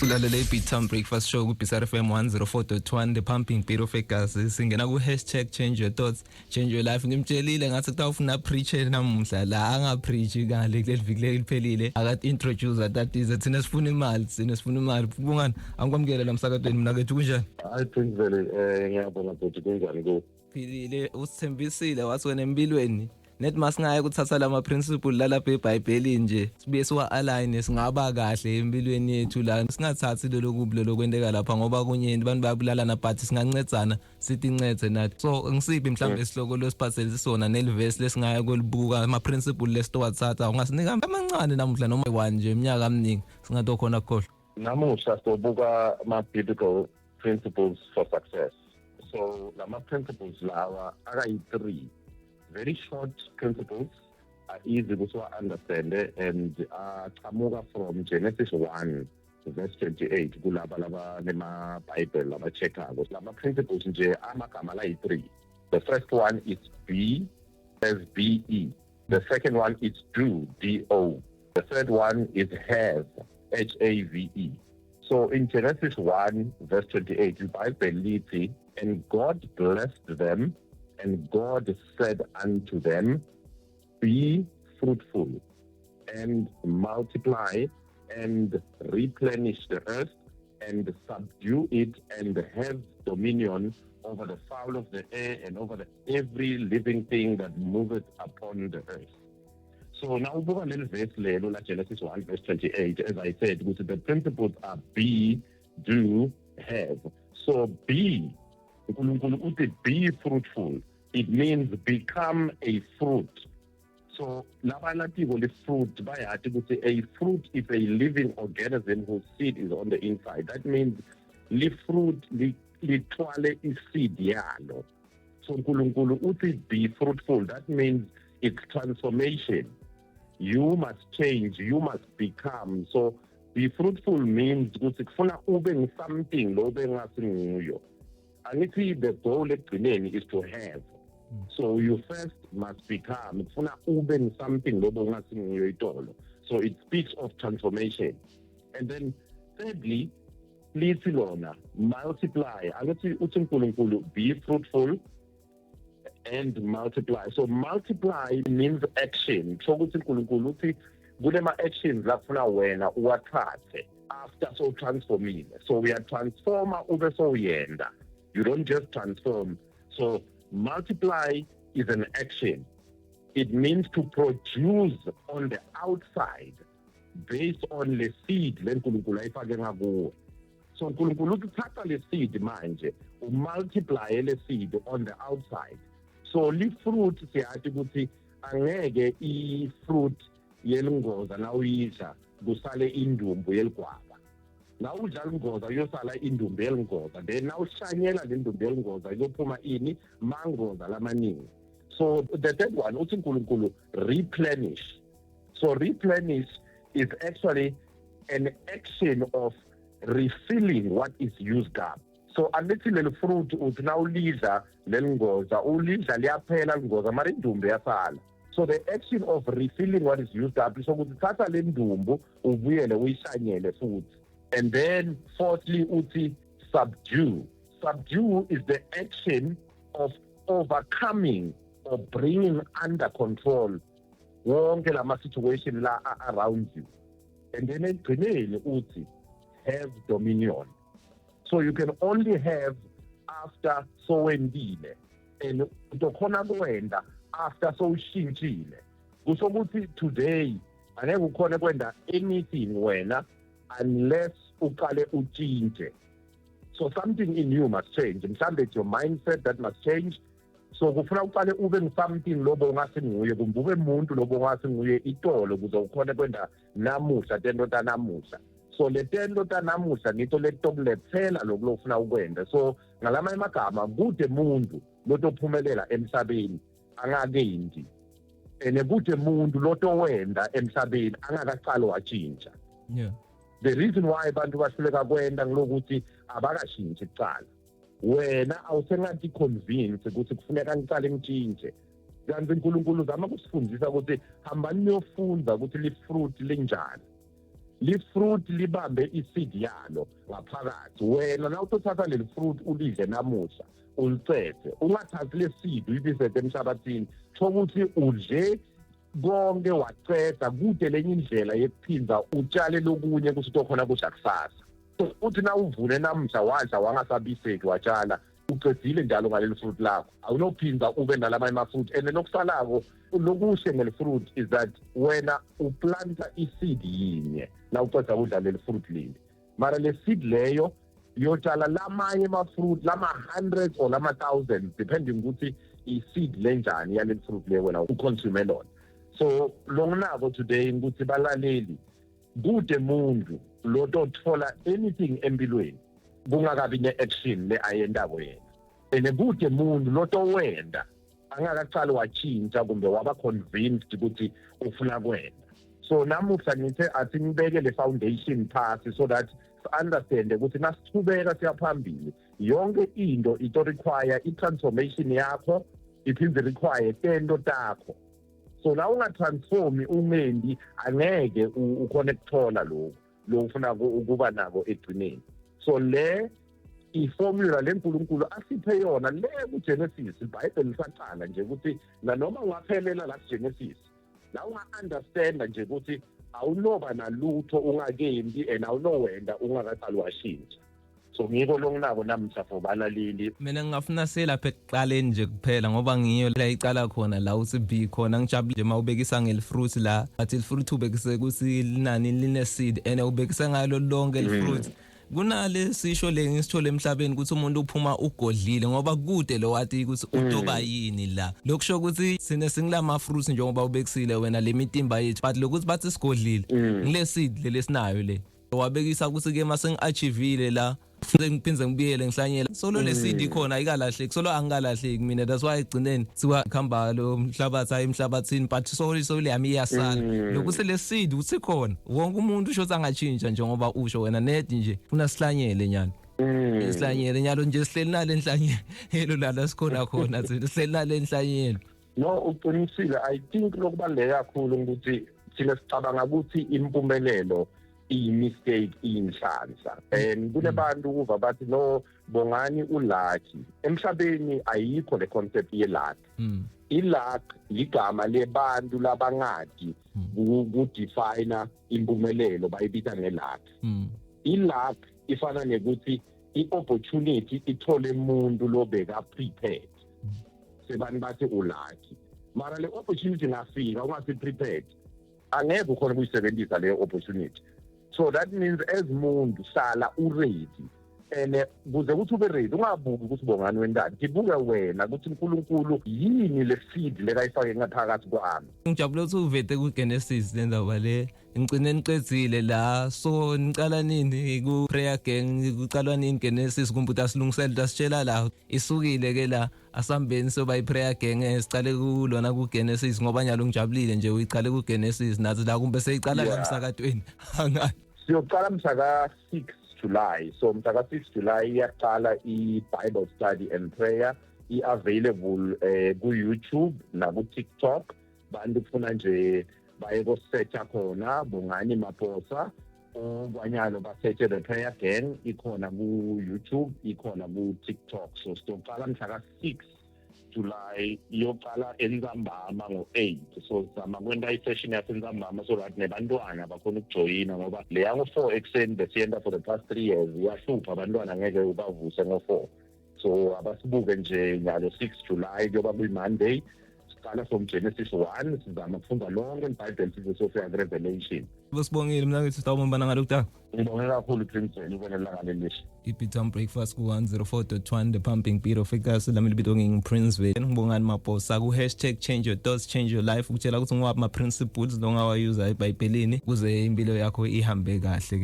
Usulalele iBeat Town Breakfast Show ku BSR FM 104.1 The Pumping Beat of Egazi. Singena ku #ChangeYourThoughts, Change Your Life. Ngimtshelile ngathi kutawufuna preach namuhla la anga preach ngale kuleli viki leliphelile. Akathi introduce that is thina sifuna imali. Kubungani angikwamukela la msakadweni mina kethu kunjani? I think vele ngiyabonga ukuthi kunjani ku Philile usithembisile waswena empilweni. Net masingaye kuthatha lama principle lalapha eBhayibhelini nje sibuye siwa align singaba kahle empilweni yethu la singathathi lelo kubilo lokwendeka lapha ngoba kunyeni abantu bayabulalana but singancedzana sithi incede nathi so ngisiphi mhlambe isihloko losiphathele sona nelverse lesingaye kolibuka ama principle lesitowathatha ungasinika amancane namuhla noma one nje iminyaka eminingi singato khona khohlwa namuhla sobuka ama biblical principles for success. So lama principles lawa akayi-3 very short principles are easy to understand and qamuka from Genesis 1 verse 28 kulaba laba nema Bible laba checkako lama principles nje amagama la yi-3. The first one is be as be. The second one is do, do. The third one is have, have. So in Genesis 1 verse 28 the Bible reads, and God blessed them. And God said unto them, be fruitful and multiply and replenish the earth and subdue it and have dominion over the fowl of the air and over every living thing that moveth upon the earth. So now we go a little verse lelo la Genesis 1 verse 28, as I said, which the principles are be, do, have. So be, be fruitful. It means become a fruit. So labalativo the fruit bayathi ukuthi a fruit is a living organism whose seed is on the inside. That means the fruit lithwale iseed yalo. So uNkulunkulu uthi be fruitful. That means it's transformation. You must change, you must become. So be fruitful means ukuthi kufuna ube something lo bengasinguyo. Angithi the goal ekugcineni is to have. So you first must become. Something. So it speaks of transformation. And then thirdly, multiply. Be fruitful and multiply. So multiply means action. So actions after so transforming. So we are transformer over so yenda. You don't just transform. So multiply is an action. It means to produce on the outside based on the seed lenkulunkulu ayifake ngakuwe. So uNkulunkulu uthatha le seed manje umultiply le seed on the outside. So li fruit siyathi ukuthi angeke i-fruit yelingoza na uyidla kusale indumbu yeligwava. Na udla lingoza uyosala indumbu yelingoza, then na ushanyela le ndumbu yelingoza iyophuma ini mangoza lamaningi. So the third one uthi uNkulunkulu replenish. So replenish is actually an action of refilling what is used up. So angithi leli fruit uthi na ulidla lelingoza ulidla liyaphela lingoza mara indumbu yasala. So the action of refilling what is used up is ukuthi thatha le ndumbu ubuyele uyishanyele futhi. And then fourthly, uti subdue. Subdue is the action of overcoming or bringing under control wonke lama situation la around you. And then ekugcineni uti have dominion. So you can only have after so wendile, and utokhona kwenda after so ushintshile. Kusho ukuthi today angeke ukhone kwenda anything wena unless uqale uchinje. So something in you must change. Mhlambe it's your mindset that must change. So kufuna uqale ube something lobo ngasinguye kumbe ube umuntu lobo ngasinguye itolo kuze ukhone kwenda namuhla tento tanamuhla. So le tento tanamuhla ngito letobulethela lokulofuna ukwenda. So ngalama emagama kude umuntu lotophumelela emhlabeni angakendi. Ene kude umuntu lotowenda emhlabeni angakaqala wachinja. Yeah. The reason why abantu bahluleka kwenda ngilokuthi abakashintshe icala. Wena awusengathi convince ukuthi kufuneka ngicale ngitshintshe. Kanti uNkulunkulu zama kusifundisa ukuthi hambani niyofunda ukuthi li fruit linjani. li-fruit libambe i-seed yalo ngaphakathi. Wena na utothatha leli fruit ulidle namuhla ulicethe, ungathathi le-seed uyibisethe emhlabathini, thokuthi udle konke waceda kude lenye indlela yekuphinda utshale lokunye kusito khona kusha kusasa. So uthi na uvune namhla wadla wangasabiseki watshala ucedile njalo ngaleli fruit lakho, awunophinda ube nalamanye ama-fruit. And nokusalako lokuhle ngeli fruit is that wena uplanta i-seed yinye na uceda udla leli fruit leli, mara le seed leyo yotshala lamanye ama-fruit lama-hundreds or lama-thousands depending ukuthi i-seed lenjani yaleli fruit leyo wena uconsume lona. So longinako today ukuthi balaleli kude muntu lotothola anything empilweni kungakabi ne-action le ayendako yena, and kude muntu lotowenda angakaqali watshintsha kumbe waba convinced ukuthi ufuna kwenda. So namuhla ngithe athi ngibeke le foundation phasi so that understand ukuthi nasithubeka siyaphambili yonke into ito require i-transformation yakho, iphinde require tento takho. So la ungatransformi umendi angeke ukhone kuthola lo ufuna ukuba nako egcineni. So le i-formula lenkulunkulu asiphe yona le kuGenesis, iBhayibheli lisaqala nje ukuthi nanoma ungaphelela la kuGenesis la unga-understanda nje ukuthi awunoba nalutho ungakembi and awunowenda ungakaqali washintsha. So ngiko longinako namhla for balaleli. Mina ngingafuna selapha ekuqaleni nje kuphela ngoba ngiyo la icala khona la usibi khona. Ngijabule nje mawubekisa ngelifruit la, athi ilifruit ubekise kusi linani line-seed and ubekisa ngalo lonke ilifruit. Kunale sisho le ngisithole emhlabeni ukuthi umuntu uphuma ugodlile ngoba kude lo wathi ukuthi utoba yini la. Lokusho ukuthi sine singilama fruits njengoba ubekisile wena le mitimba yethu, but lokuthi bathi sigodlile ngile seed lesinayo le wabekisa ukuthi ke mase ngiachievile la ngiphinze ngibiyele ngihlanyela solo le seed ikhona ayikalahleki, solo angikalahleki mina. That's why egcineni siwa khamba lo mhlabathi emhlabathini, but solo yami iyasala. Lokuthi le seed uthi khona wonke umuntu usho angatshintsha njengoba usho wena net nje funa sihlanyele nyalo. Isihlanyele nyalo nje sihleli nale enhlanyelo la sikhona khona sihleli nale enhlanyelo. No, uqinisile. I think lokubaleka kakhulu ukuthi sina sicabanga ukuthi impumelelo i-mistake inhlanhla, and kunebantu ukuva bathi no bongani ulucky. Emhlabeni ayikho le concept ye-luck. I-luck ligama lebantu labangadi ukudefine impumelelo bayibiza nge-luck. I-luck ifana nekuthi i-opportunity ithole umuntu lobeka prepared, sebani bathi ulucky, mara le opportunity ngafika ungasi prepared angeke ukhona ukuyisebenzisa le opportunity. So that means as muntu sala uready, and kuze ukuthi ube ready ungabuki ukuthi bongani wendani, ngibuke wena ukuthi uNkulunkulu yini le seed lekayifake ngaphakathi kwami. Ngijabule ukuthi uvete kuGenesis lendaba le ngicine nicedzile la, so nicala nini ku prayer gang, kucalwa nini Genesis kumbe asilungisele dasitshela la isukile ke la asambeni soba iprayer gang sicale kulona kuGenesis ngoba nyalo ngijabulile nje uyicale kuGenesis nathi la kumbe seyicala ngemsakatweni angani. Siyoqala mhla 6 July. So mhla 6 July iyaqala i-Bible study and prayer, i-available ku-YouTube na ku-TikTok. Bantu kufuna nje baye ko-searcha khona Bongani Maphosa, kwanyalo basearche the prayer gang, ikhona ku-YouTube, ikhona ku-TikTok. So siyoqala mhla 6 July iyoqala eNzambama ngo-8. So sizama kwenta i-session yaseNzambama so that nebantwana bakhona ukujoyina ngoba le yango-4 ekuseni besiyenda for the past 3 years iyahlupha abantwana ngeke ubavuse ngo-4. So abasibuke nje njalo 6 July kuyoba kuyi-Monday. Siqala from Genesis 1 sizama kufunda lonke iBhayibheli size sofika ku-Revelation. Sibongile mina ngithi sitawumbana ngalokutaka. Ngibonge kakhulu Prince ubone langa lelihle. Ipitam breakfast ku 104.1 the pumping beat of figures lami libito ngi-Prince Vele. Ngibongani Maphosa ku #change your thoughts change your life ukutshela ukuthi ngowaphi ama principles longa wayuza eBhayibhelini kuze impilo yakho ihambe kahle.